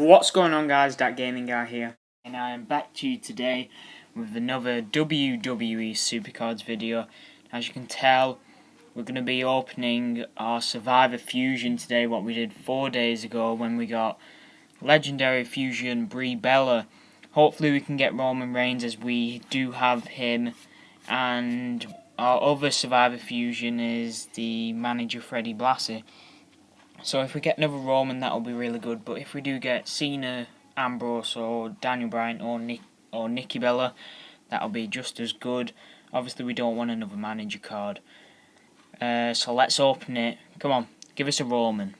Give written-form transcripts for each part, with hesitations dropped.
What's going on, guys? That Gaming Guy here, and I am back to you today with another WWE Supercards video. As you can tell, we're going to be opening our Survivor Fusion today, what we did 4 days ago when we got Legendary Fusion Brie Bella. Hopefully we can get Roman Reigns, as we do have him, and our other Survivor Fusion is the manager Freddie Blassie. So if we get another Roman, that'll be really good. But if we do get Cena, Ambrose, or Daniel Bryan, or Nikki Bella, that'll be just as good. Obviously, we don't want another manager card. So let's open it. Come on, give us a Roman.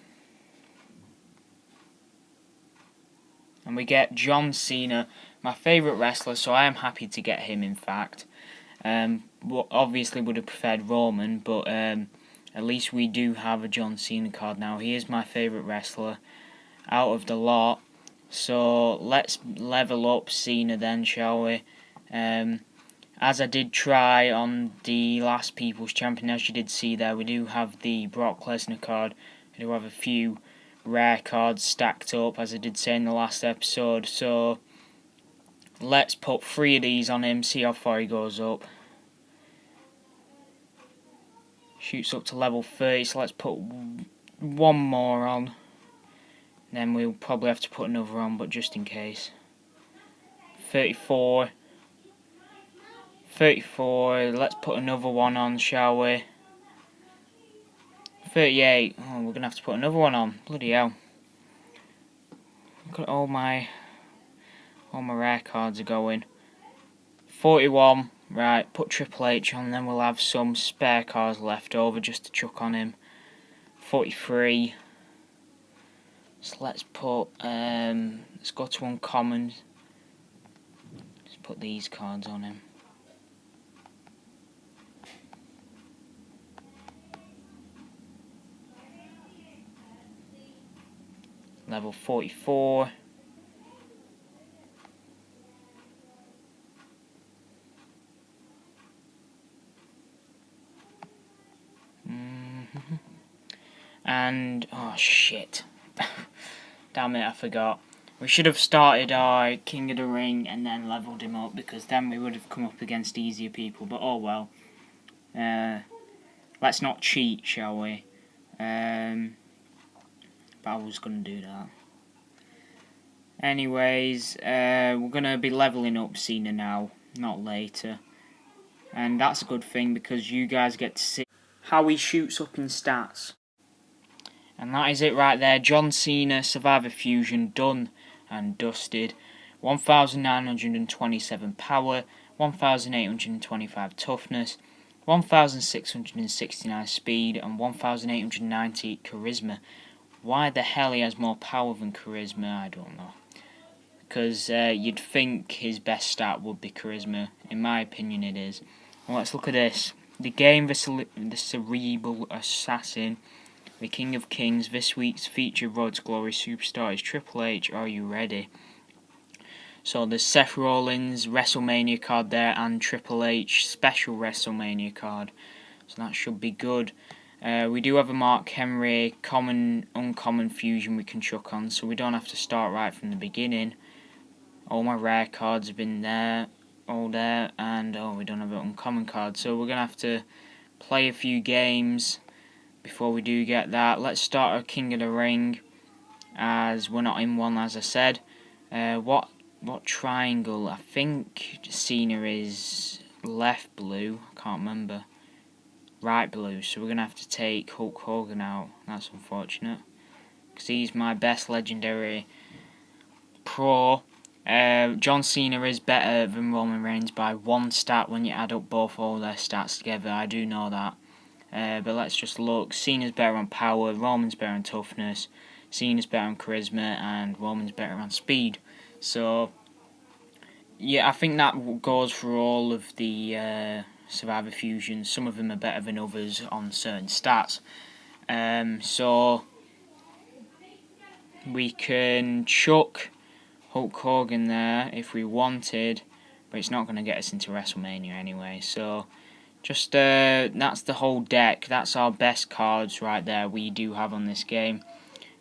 And we get John Cena, my favourite wrestler, so I am happy to get him, in fact. Obviously would have preferred Roman, but at least we do have a John Cena card now. He is my favourite wrestler out of the lot. So let's level up Cena then, shall we? As I did try on the last People's Champion, as you did see there, we do have the Brock Lesnar card. I do have a few rare cards stacked up, as I did say in the last episode. So let's put 3 of these on him, see how far he goes up. Shoots up to level 30, so let's put one more on. Then we'll probably have to put another on, but just in case. 34. 34, let's put another one on, shall we? 38, oh, we're going to have to put another one on. Bloody hell. Look at all my rare cards are going. 41. Right, put Triple H on, then we'll have some spare cards left over just to chuck on him. 43. So let's put, let's go to uncommon. Let's put these cards on him. Level 44. And, oh shit, damn it, I forgot. We should have started our King of the Ring and then leveled him up, because then we would have come up against easier people, but oh well. Let's not cheat, shall we? But I was going to do that. Anyways, we're going to be leveling up Cena now, not later. And that's a good thing, because you guys get to see how he shoots up in stats. And that is it right there. John Cena Survivor Fusion done and dusted. 1,927 power, 1,825 toughness, 1,669 speed, and 1,890 charisma. Why the hell he has more power than charisma, I don't know. Because you'd think his best stat would be charisma. In my opinion, it is. Well, let's look at this. The game, the Cerebral Assassin, the King of Kings. This week's featured Road to Glory superstar is Triple H. Are you ready? So there's Seth Rollins Wrestlemania card there, and Triple H special Wrestlemania card. So that should be good. We do have a Mark Henry common, uncommon fusion we can chuck on, so we don't have to start right from the beginning. All my rare cards have been there, all there, and oh, we don't have an uncommon card, so we're going to have to play a few games before we do get that. Let's start our King of the Ring, as we're not in one, as I said. What triangle? I think Cena is left blue, I can't remember. Right blue, so we're going to have to take Hulk Hogan out. That's unfortunate, because he's my best legendary pro. John Cena is better than Roman Reigns by one stat when you add up all their stats together. I do know that. But let's just look. Cena's better on power, Roman's better on toughness, Cena's better on charisma, and Roman's better on speed. So, yeah, I think that goes for all of the Survivor Fusions. Some of them are better than others on certain stats. So, we can chuck Hulk Hogan there if we wanted, but it's not going to get us into WrestleMania anyway. So, just that's the whole deck. That's our best cards right there we do have on this game.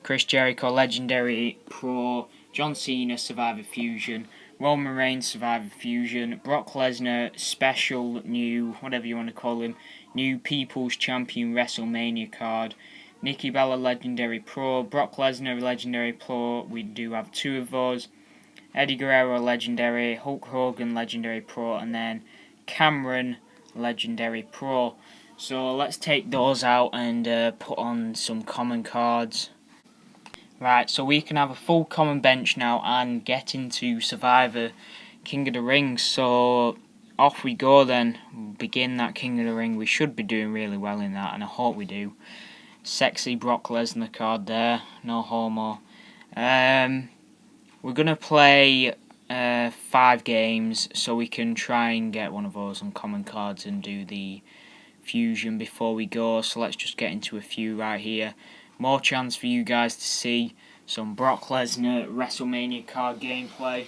Chris Jericho Legendary Pro John Cena Survivor Fusion, Roman Reigns Survivor Fusion, Brock Lesnar Special New, whatever you want to call him, New People's Champion Wrestlemania card, Nikki Bella Legendary Pro, Brock Lesnar Legendary Pro, we do have 2 of those, Eddie Guerrero Legendary, Hulk Hogan Legendary Pro, and then Cameron Legendary Pro. So let's take those out and put on some common cards. Right, so we can have a full common bench now and get into Survivor King of the Ring. So off we go then. Begin that King of the Ring. We should be doing really well in that, and I hope we do. Sexy Brock Lesnar card there. No homo. We're going to play 5 games so we can try and get one of those uncommon cards and do the fusion before we go. So let's just get into a few right here. More chance for you guys to see some Brock Lesnar WrestleMania card gameplay.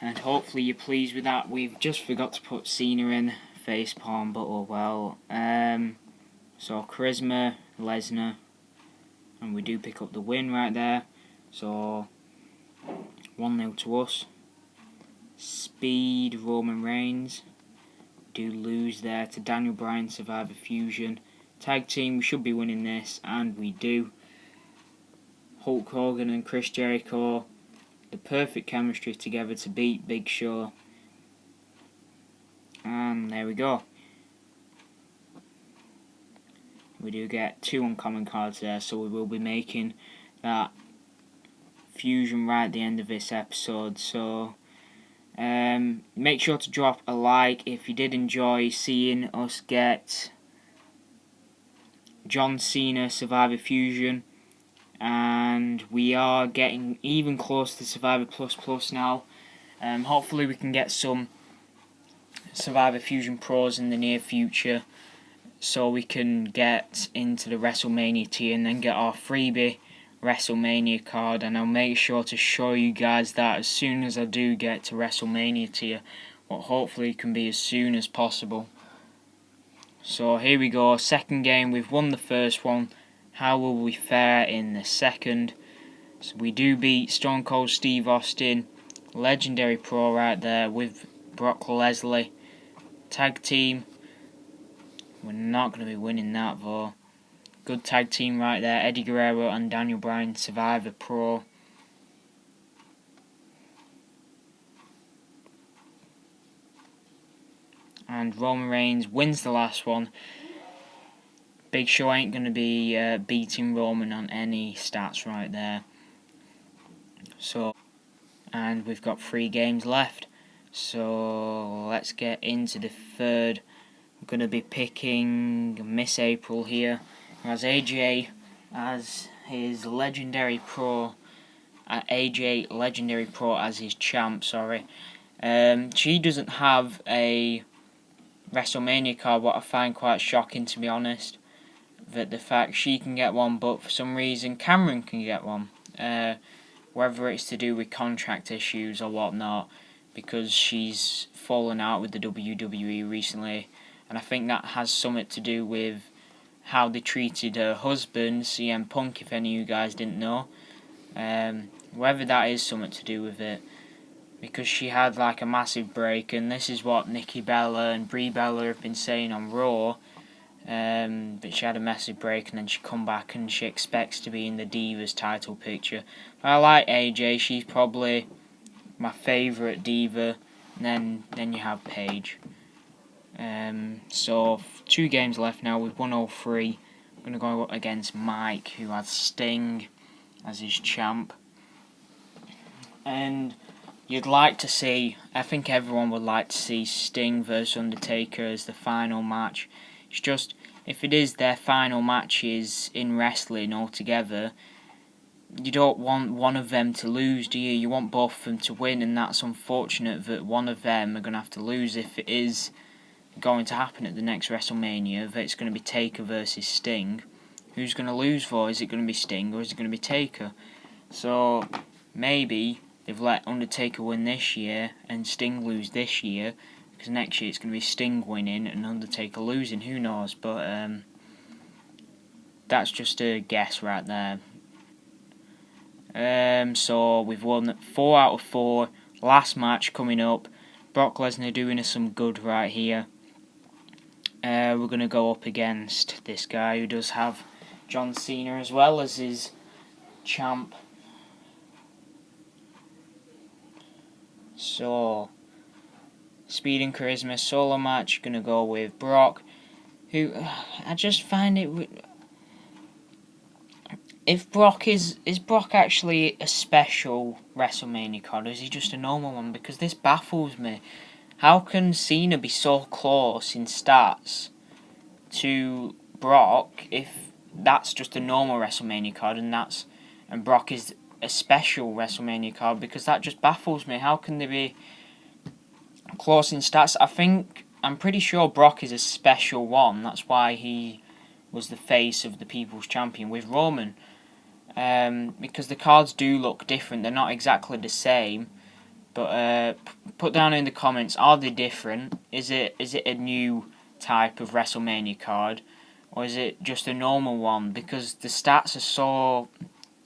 And hopefully you're pleased with that. We've just forgot to put Cena in facepalm, but oh well. So Charisma, Lesnar. And we do pick up the win right there. So 1-0 to us. Speed, Roman Reigns. Do lose there to Daniel Bryan Survivor Fusion. Tag team, we should be winning this, and we do. Hulk Hogan and Chris Jericho, the perfect chemistry together to beat Big Show. And there we go. We do get 2 uncommon cards there, so we will be making that fusion right at the end of this episode. So make sure to drop a like if you did enjoy seeing us get John Cena Survivor Fusion, and we are getting even close to Survivor Plus now. Hopefully we can get some Survivor Fusion Pros in the near future so we can get into the WrestleMania tier and then get our freebie WrestleMania card, and I'll make sure to show you guys that as soon as I do get to WrestleMania tier, what hopefully can be as soon as possible. So here we go, second game. We've won the first one. How will we fare in the second? So we do beat Stone Cold Steve Austin, Legendary Pro right there with Brock Lesnar. Tag team, we're not going to be winning that though. Good tag team right there, Eddie Guerrero and Daniel Bryan Survivor Pro. And Roman Reigns wins the last one. Big Show ain't going to be beating Roman on any stats right there. So, and we've got 3 games left. So let's get into the third. I'm going to be picking Miss April here, who has AJ as his Legendary Pro. AJ Legendary Pro as his champ, sorry. She doesn't have a WrestleMania card, what I find quite shocking, to be honest, that the fact she can get one but for some reason Cameron can get one, whether it's to do with contract issues or whatnot, because she's fallen out with the WWE recently, and I think that has something to do with how they treated her husband, CM Punk, if any of you guys didn't know. Whether that is something to do with it, because she had like a massive break, and this is what Nikki Bella and Brie Bella have been saying on Raw, but she had a massive break and then she come back and she expects to be in the Divas title picture. But I like AJ, she's probably my favourite diva, and then you have Paige. So 2 games left now with 103. I'm going to go against Mike, who has Sting as his champ. And you'd like to see, I think everyone would like to see Sting versus Undertaker as the final match. It's just, if it is their final matches in wrestling altogether, you don't want one of them to lose, do you? You want both of them to win, and that's unfortunate that one of them are going to have to lose if it is going to happen at the next WrestleMania, that it's going to be Taker versus Sting. Who's going to lose for? Is it going to be Sting or is it going to be Taker? So maybe they've let Undertaker win this year and Sting lose this year, because next year it's going to be Sting winning and Undertaker losing. Who knows? But that's just a guess right there. So we've won 4 out of 4. Last match coming up. Brock Lesnar doing us some good right here. We're going to go up against this guy who does have John Cena as well as his champ. So, speed and charisma solo match, going to go with Brock, who I just find it... If Brock is Brock actually a special WrestleMania card, or is he just a normal one? Because this baffles me. How can Cena be so close in stats to Brock if that's just a normal WrestleMania card and Brock is a special WrestleMania card? Because that just baffles me. How can they be close in stats? I'm pretty sure Brock is a special one. That's why he was the face of the People's Champion with Roman. Because the cards do look different. They're not exactly the same. But put down in the comments, are they different? Is it a new type of WrestleMania card, or is it just a normal one? Because the stats are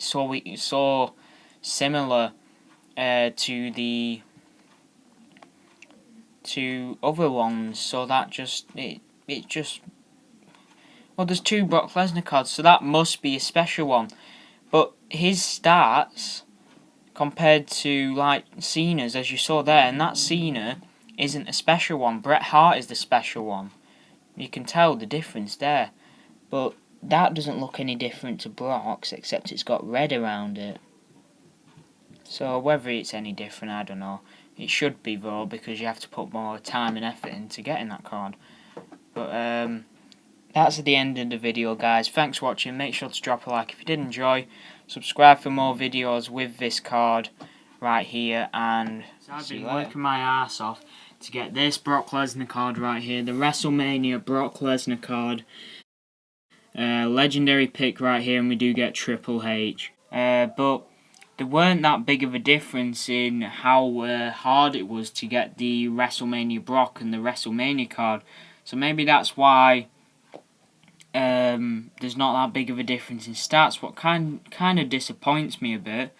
so similar to other ones. So that just well, there's 2 Brock Lesnar cards, so that must be a special one. But his stats compared to like Cena's, as you saw there, and that Cena isn't a special one. Bret Hart is the special one. You can tell the difference there. But that doesn't look any different to Brock's, except it's got red around it. So whether it's any different, I don't know. It should be though, because you have to put more time and effort into getting that card. But that's the end of the video, guys. Thanks for watching. Make sure to drop a like if you did enjoy. Subscribe for more videos with this card right here. And so I've been working my ass off to get this Brock Lesnar card right here. The WrestleMania Brock Lesnar card. Legendary pick right here, and we do get Triple H. But there weren't that big of a difference in how hard it was to get the WrestleMania Brock and the WrestleMania card. So maybe that's why there's not that big of a difference in stats. What kind of disappoints me a bit